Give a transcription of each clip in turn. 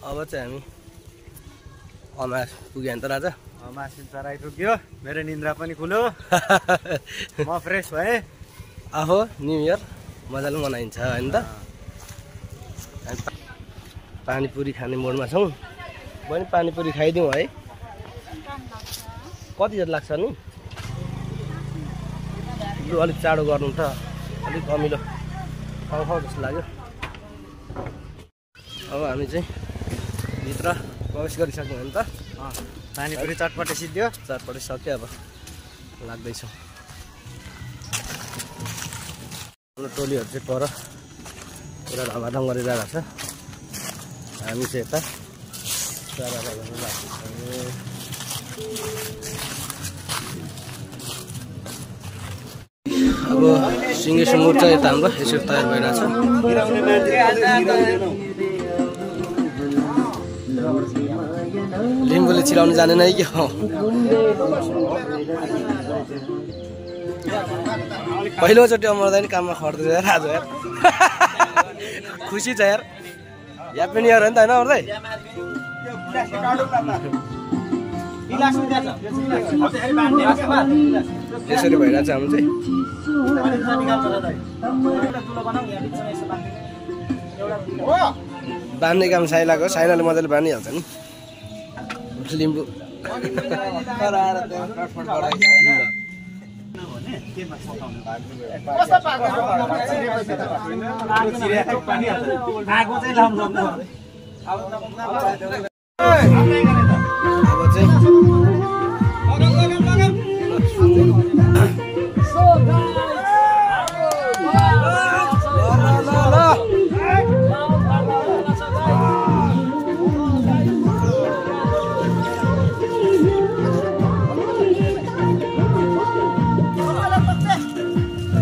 अब चाहिँ हामी अमास पुग्यो नि त राजा अमास आइपुग्यो मेरो निन्द्रा पनि खुल्यो म फ्रेस भएँ आहो न्यू इयर मजाले मनाइन्छ हैन त पानीपुरी खाने मोडमा छौँ पनि पानीपुरी खाइदिउँ है कति जति लाग्छ नि अलिक चाँडो गर्नु त अलिक अमिलो खाउँ जस्तो लाग्यो अब हामी चाहिँ भित्र प्रवेश गरिसक्यौँ भने त पानीपुरी चटपटे सिद्धियो चटपटे सक्यो अब लाग्दैछौँ हाम्रो टोलीहरू चाहिँ पर पुरा धमाधम गरेर गएको छ हामी चाहिँ यता अब सिङ्गे सुँगुर चाहिँ यता हाम्रो यसरी तयार भइरहेछ लिम्बूले चिलाउनु जानेन कि पहिलोचोटि अमर्दैन काममा खट्दैछ यार आज यार खुसी छ यार ह्याप्पी न्यु इयर हो नि त होइन अमर्दै यसरी भइरहेछ हाम्रो चाहिँ बाँध्ने काम साइलाको साइनाले मजाले बाँधिहाल्छ नि लिम्बू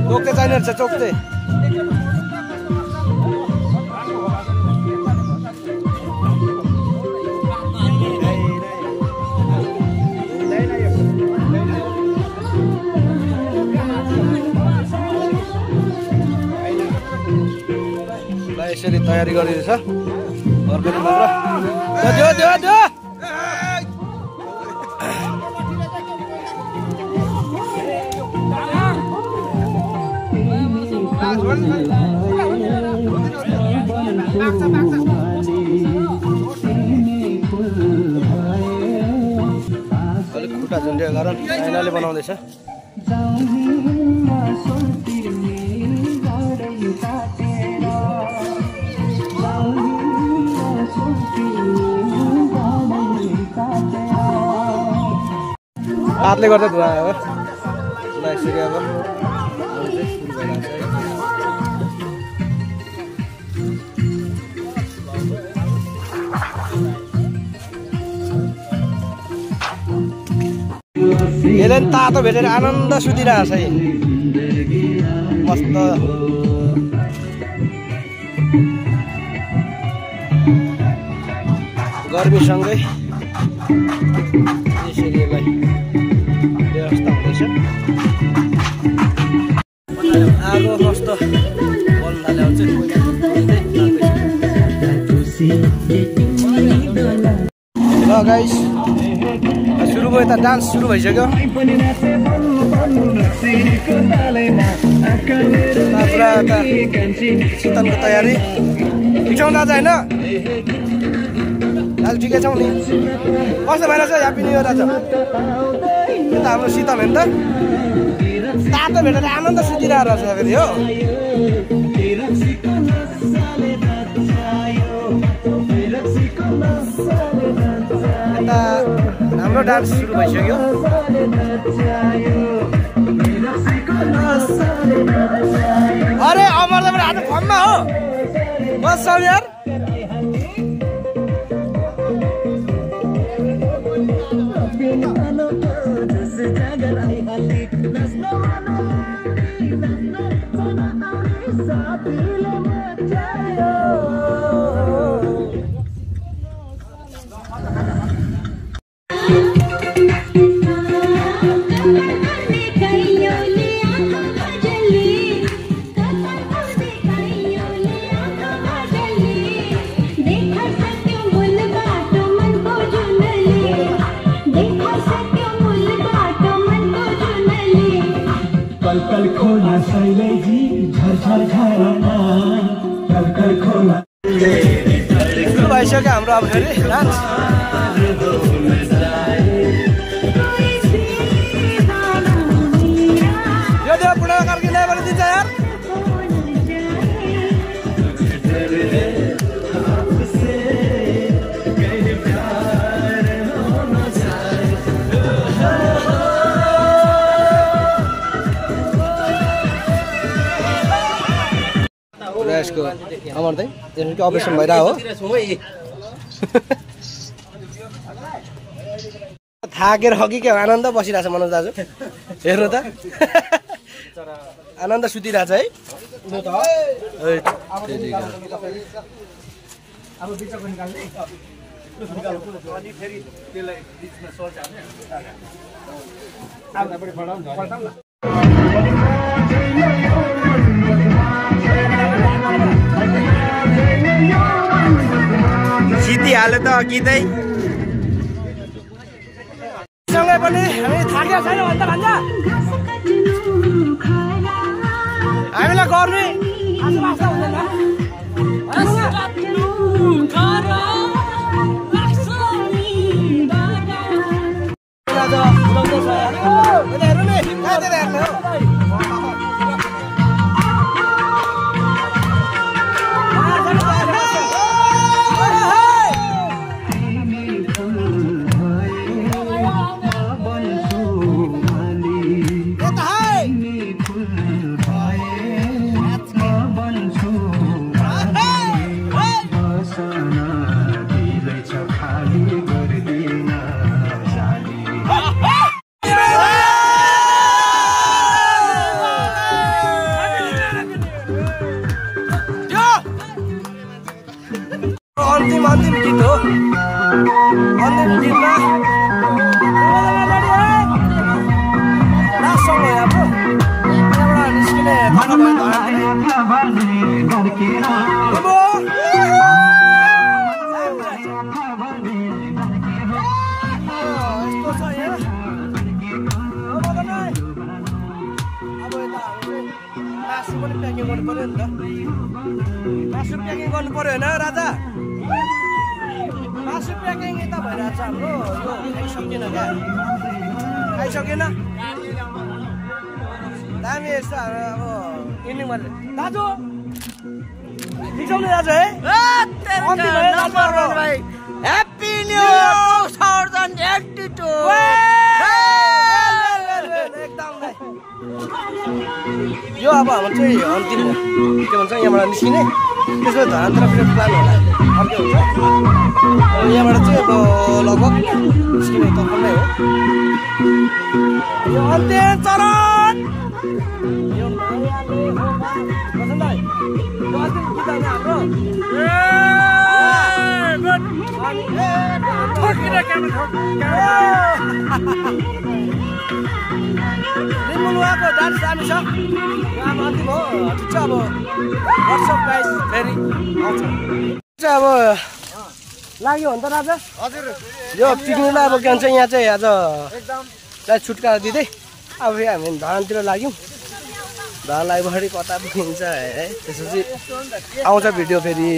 चोक्ते चाहिने रहेछ चोक्ते यसरी तयारी गरिरहेछ अर्को मात्र अलिक खुट्टा झुन्डिएको कारण साइनाले बनाउँदैछ हातले गर्दा धुवा अब यसरी अब यसले तातो भेटेर आनन्द सुतिरहेको छ मस्त गर्मीसँगै यसरी यसलाई व्यवस्था हुँदैछ आगो कस्तो बल्न थाल्यो ल गाइस सुरु भयो त डान्स सुरु भइसक्यो पुरा शीतलको तयारी खिचाउँ दाजु होइन दाजु ठिकै छौ नि कस्तो भइरहेछ ह्याप्पी न्यू इयर दाजु यो त हाम्रो शीतल हो नि त तातो भेटेर आनन्द सुतिरहेको रहेछ फेरि हो यता हाम्रो डान्स सुरु भइसक्यो अरे अमर त आज फर्ममा हो बस यार भइसक्यो हाम्रो अब फेरि डान्स यो देव पुरा करके ल्यायो भने दिन्छ यार यसको अमर दाइ त्यसको अपरेसन भइरहेको हो थाकेर हगी के आनन्द बसिरहेछ मनोज दाजु हेर्नु त आनन्द सुतिरहेछ है सितिहाल्यो त अघिदै सँगै पनि हामी थाकेका छैन भन्छ हामीलाई गर्ने आशा हुँदैन अन्तिम गीत हो अन्तिम गीतमा लास्ट सङ हो हाम्रो यहाँबाट निस्किने यस्तो छ यहाँ अब यता मासु पनि प्याकिङ गर्नु पर्यो नि त मासु प्याकिङ गर्नु पर्यो होइन राजा मासु प्याकिङ यता भइरहेको छ हाम्रो खाइसकेन क्या खाइसकेन दामी यस्तो अब इन्डिङ गरेर दाजु ठिक दाजु है ह्याप्पी न्यू इयर 2082 एकदम यो अब हाम्रो चाहिँ अन्तिम के भन्छ यहाँबाट निस्किने त्यसमा धरान्तर फेरि प्लान होला अर्कै हुन्छ यहाँबाट चाहिँ अब लगभग निस्किने तर्फमै हो यो अन्तिम चरण यो अन्तिम गीत हाम्रो लिम्बुवाको डान्स दामी छ अब अन्तिम हो ठिक छ अब वाट्सएप गाइस फेरि आउँछ अब लाग्यो भने त राजा हजुर यो पिकनिकलाई अब के भन्छ यहाँ चाहिँ आज एकदम छुटकारा दिँदै अब हामी धानतिर लाग्यौँ धान लागेपछि कता पुगिन्छ है त्यसपछि आउँछ भिडियो फेरि